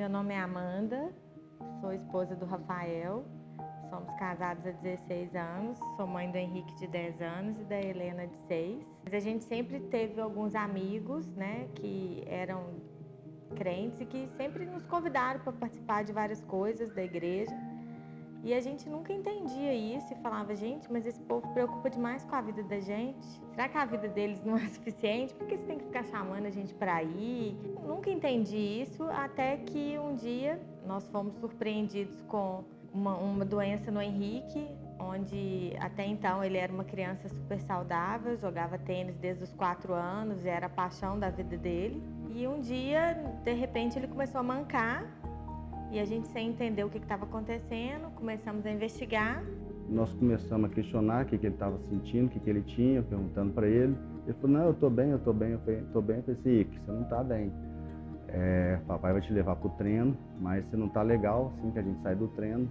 Meu nome é Amanda, sou esposa do Rafael, somos casados há 16 anos, sou mãe do Henrique de 10 anos e da Helena de 6. Mas a gente sempre teve alguns amigos, né, que eram crentes e que sempre nos convidaram para participar de várias coisas da igreja. E a gente nunca entendia isso e falava, gente, mas esse povo preocupa demais com a vida da gente. Será que a vida deles não é suficiente? Por que você tem que ficar chamando a gente para ir? Nunca entendi isso, até que um dia nós fomos surpreendidos com uma doença no Henrique, onde até então ele era uma criança super saudável, jogava tênis desde os 4 anos, era a paixão da vida dele. E um dia, de repente, ele começou a mancar. E a gente, sem entender o que estava acontecendo, começamos a investigar. Nós começamos a questionar o que ele estava sentindo, o que ele tinha, perguntando para ele. Ele falou, não, eu estou bem, eu estou bem. Eu falei, estou bem. Eu falei assim, Ike, você não está bem. Papai vai te levar para o treino, mas você não está legal. Assim que a gente sai do treino,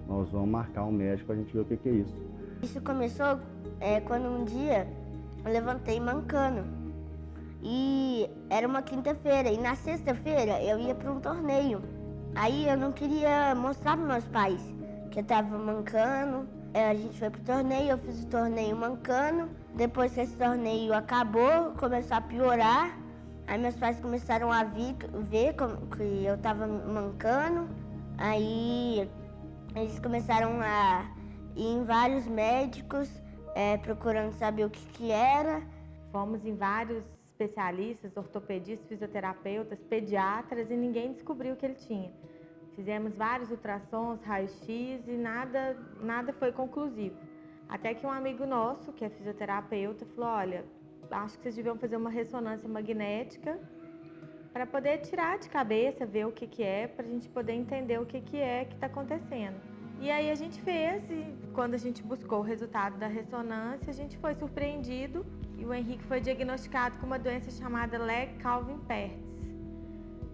nós vamos marcar um médico para a gente ver o que é isso. Isso começou quando um dia eu levantei mancando. E era uma quinta-feira, e na sexta-feira eu ia para um torneio. Aí eu não queria mostrar para meus pais que eu estava mancando. A gente foi pro torneio, eu fiz o torneio mancando. Depois que esse torneio acabou, começou a piorar. Aí meus pais começaram a ver que eu estava mancando. Aí eles começaram a ir em vários médicos, procurando saber o que era. Fomos em vários especialistas, ortopedistas, fisioterapeutas, pediatras e ninguém descobriu o que ele tinha. Fizemos vários ultrassons, raio-x e nada foi conclusivo. Até que um amigo nosso, que é fisioterapeuta, falou, olha, acho que vocês deviam fazer uma ressonância magnética para poder tirar de cabeça, ver o que é, para a gente poder entender o que é que está acontecendo. E aí a gente fez e quando a gente buscou o resultado da ressonância, a gente foi surpreendido e o Henrique foi diagnosticado com uma doença chamada Legg-Calvin-Pertz.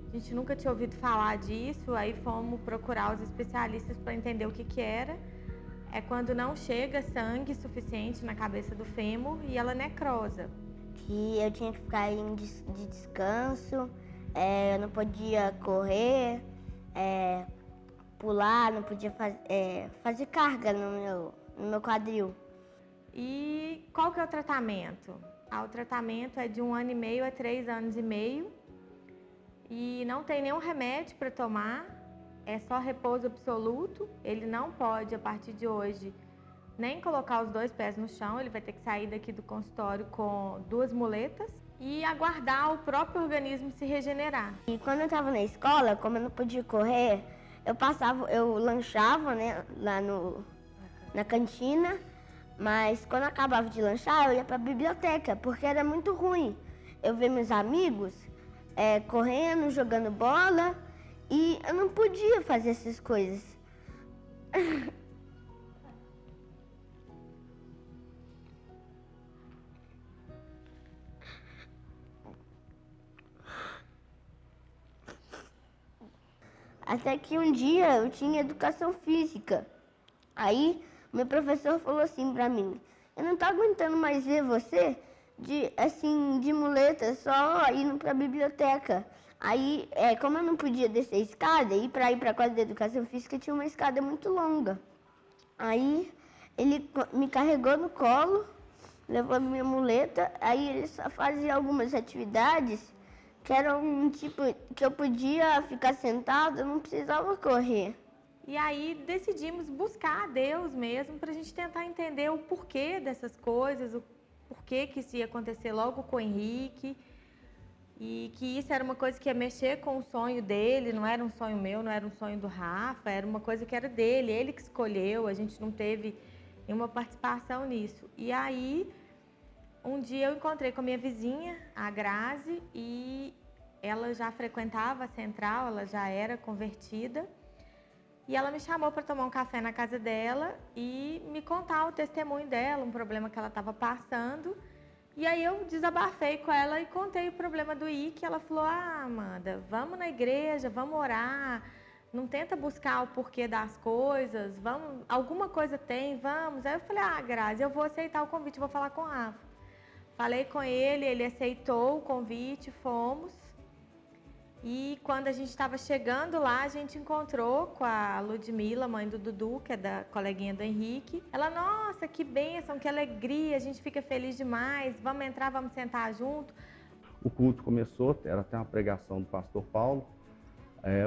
A gente nunca tinha ouvido falar disso, aí fomos procurar os especialistas para entender o que era. É quando não chega sangue suficiente na cabeça do fêmur e ela necrosa. Que eu tinha que ficar de descanso, eu não podia correr, pular, não podia fazer carga no meu quadril. E qual que é o tratamento? O tratamento é de 1 ano e meio a 3 anos e meio e não tem nenhum remédio para tomar, é só repouso absoluto. Ele não pode, a partir de hoje, nem colocar os 2 pés no chão, ele vai ter que sair daqui do consultório com 2 muletas e aguardar o próprio organismo se regenerar. E quando eu estava na escola, como eu não podia correr, eu lanchava, né, lá na cantina. Mas quando eu acabava de lanchar, eu ia para a biblioteca, porque era muito ruim. Eu ver meus amigos correndo, jogando bola, e eu não podia fazer essas coisas. Até que um dia eu tinha educação física. Aí meu professor falou assim pra mim, eu não tô aguentando mais ver você de muleta, só indo pra biblioteca. Aí, como eu não podia descer a escada, e pra ir pra quadra de educação física tinha uma escada muito longa. Aí ele me carregou no colo, levou a minha muleta, aí ele só fazia algumas atividades que eram um tipo que eu podia ficar sentado, eu não precisava correr. E aí decidimos buscar a Deus mesmo para a gente tentar entender o porquê dessas coisas, o porquê que isso ia acontecer logo com o Henrique e que isso era uma coisa que ia mexer com o sonho dele, não era um sonho meu, não era um sonho do Rafa, era uma coisa que era dele, ele que escolheu, a gente não teve nenhuma participação nisso. E aí um dia eu encontrei com a minha vizinha, a Grazi, e ela já frequentava a Central, ela já era convertida. E ela me chamou para tomar um café na casa dela e me contar o testemunho dela, um problema que ela estava passando. E aí eu desabafei com ela e contei o problema do Ike. Ela falou, Amanda, vamos na igreja, vamos orar, não tenta buscar o porquê das coisas, vamos, alguma coisa tem, vamos. Aí eu falei, Grazi, eu vou aceitar o convite, vou falar com o Rafa. Falei com ele aceitou o convite, fomos. E quando a gente estava chegando lá, a gente encontrou com a Ludmila, mãe do Dudu, que é da coleguinha do Henrique. Ela, nossa, que bênção, que alegria, a gente fica feliz demais, vamos entrar, vamos sentar junto. O culto começou, era até uma pregação do pastor Paulo.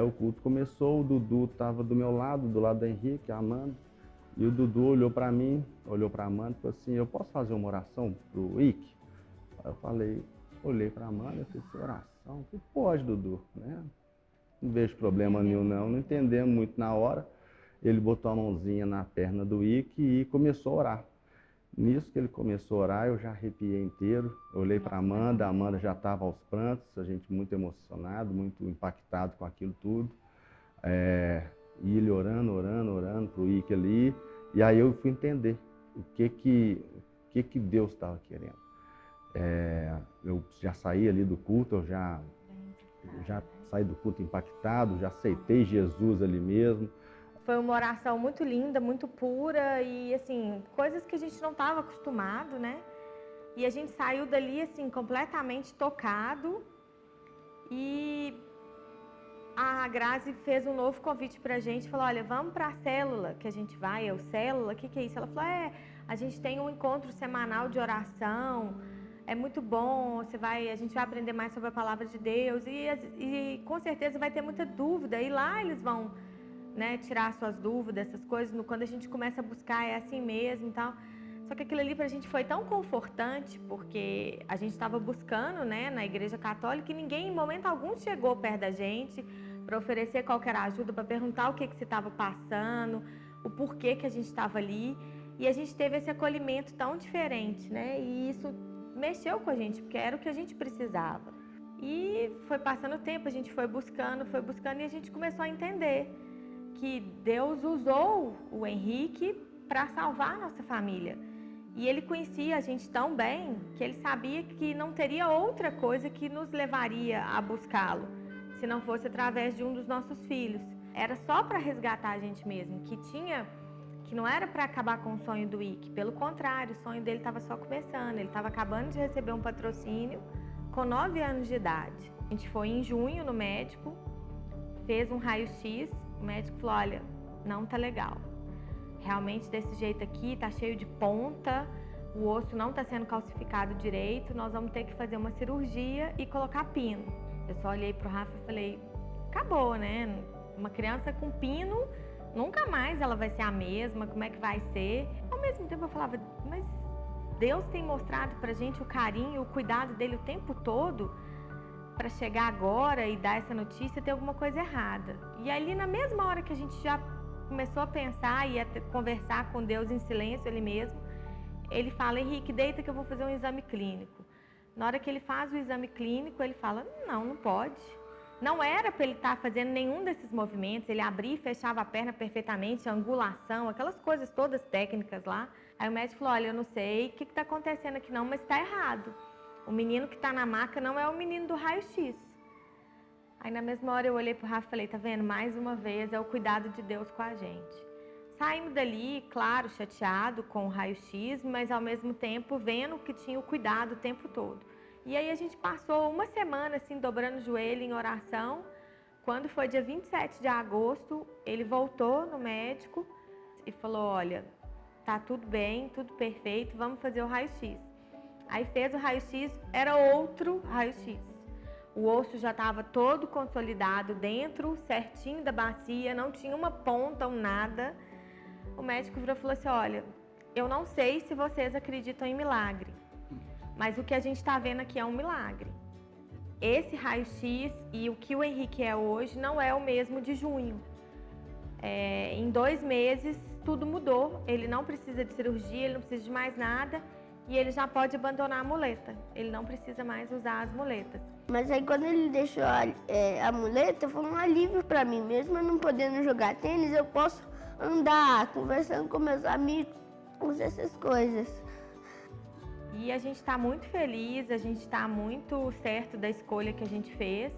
O culto começou, o Dudu estava do meu lado, do lado do Henrique, a Amanda. E o Dudu olhou para mim, olhou para a Amanda e falou assim, eu posso fazer uma oração para o Ike? Aí eu falei, olhei para a Amanda e falei, oração? Que pode, Dudu, né? Não vejo problema nenhum não entendemos muito na hora. Ele botou a mãozinha na perna do Ike e começou a orar. Nisso que ele começou a orar, eu já arrepiei inteiro. Eu olhei para a Amanda já estava aos prantos, a gente muito emocionado, muito impactado com aquilo tudo. E ele orando para o Ike ali. E aí eu fui entender o que Deus estava querendo. Eu já saí ali do culto, eu já saí do culto impactado, já aceitei Jesus ali mesmo. Foi uma oração muito linda, muito pura e, assim, coisas que a gente não estava acostumado, né? E a gente saiu dali, assim, completamente tocado. E a Grazi fez um novo convite pra gente, falou, olha, vamos pra célula que a gente vai. Eu, célula? O que é isso? Ela falou, a gente tem um encontro semanal de oração, é muito bom, a gente vai aprender mais sobre a palavra de Deus e com certeza vai ter muita dúvida. E lá eles vão, né, tirar suas dúvidas, essas coisas, quando a gente começa a buscar é assim mesmo e tal. Só que aquilo ali pra gente foi tão confortante, porque a gente estava buscando, né, na igreja católica e ninguém em momento algum chegou perto da gente para oferecer qualquer ajuda, para perguntar o que você estava passando, o porquê que a gente estava ali. E a gente teve esse acolhimento tão diferente, né, e isso mexeu com a gente, porque era o que a gente precisava. E foi passando o tempo, a gente foi buscando e a gente começou a entender que Deus usou o Henrique para salvar a nossa família. E ele conhecia a gente tão bem que ele sabia que não teria outra coisa que nos levaria a buscá-lo, se não fosse através de um dos nossos filhos. Era só para resgatar a gente mesmo, que não era para acabar com o sonho do Ike. Pelo contrário, o sonho dele estava só começando. Ele estava acabando de receber um patrocínio com 9 anos de idade. A gente foi em junho no médico, fez um raio-x. O médico falou, olha, não tá legal. Realmente desse jeito aqui, tá cheio de ponta, o osso não tá sendo calcificado direito, nós vamos ter que fazer uma cirurgia e colocar pino. Eu só olhei pro Rafa e falei, acabou, né? Uma criança com pino, nunca mais ela vai ser a mesma, como é que vai ser? Ao mesmo tempo eu falava, mas Deus tem mostrado pra gente o carinho, o cuidado dele o tempo todo, para chegar agora e dar essa notícia, tem alguma coisa errada. E ali na mesma hora que a gente já começou a pensar e a conversar com Deus em silêncio, ele mesmo, ele fala, Henrique, deita que eu vou fazer um exame clínico. Na hora que ele faz o exame clínico, ele fala, não pode. Não era para ele estar fazendo nenhum desses movimentos, ele abria e fechava a perna perfeitamente, angulação, aquelas coisas todas técnicas lá. Aí o médico falou, olha, eu não sei o que está acontecendo aqui não, mas está errado. O menino que está na maca não é o menino do raio-x. Aí na mesma hora eu olhei pro Rafa e falei, tá vendo? Mais uma vez é o cuidado de Deus com a gente. Saímos dali, claro, chateado com o raio-x, mas ao mesmo tempo vendo que tinha o cuidado o tempo todo. E aí a gente passou uma semana assim, dobrando o joelho em oração. Quando foi dia 27 de agosto, ele voltou no médico e falou, olha, tá tudo bem, tudo perfeito, vamos fazer o raio-x. Aí fez o raio-x, era outro raio-x. O osso já estava todo consolidado dentro, certinho da bacia, não tinha uma ponta ou nada. O médico virou e falou assim, olha, eu não sei se vocês acreditam em milagre, mas o que a gente está vendo aqui é um milagre. Esse raio-x e o que o Henrique é hoje não é o mesmo de junho. Em 2 meses tudo mudou, ele não precisa de cirurgia, ele não precisa de mais nada. E ele já pode abandonar a muleta. Ele não precisa mais usar as muletas. Mas aí quando ele deixou a muleta, foi um alívio para mim. Mesmo eu não podendo jogar tênis, eu posso andar, conversando com meus amigos, essas coisas. E a gente está muito feliz, a gente está muito certo da escolha que a gente fez.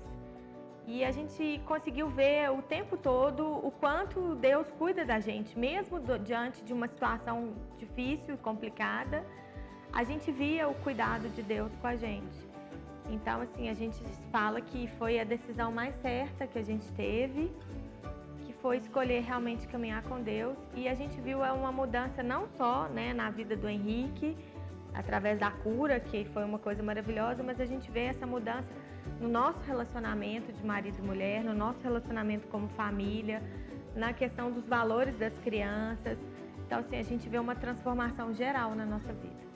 E a gente conseguiu ver o tempo todo o quanto Deus cuida da gente. Mesmo diante de uma situação difícil e complicada, a gente via o cuidado de Deus com a gente. Então, assim, a gente fala que foi a decisão mais certa que a gente teve, que foi escolher realmente caminhar com Deus. E a gente viu uma mudança não só, né, na vida do Henrique, através da cura, que foi uma coisa maravilhosa, mas a gente vê essa mudança no nosso relacionamento de marido e mulher, no nosso relacionamento como família, na questão dos valores das crianças. Então, assim, a gente vê uma transformação geral na nossa vida.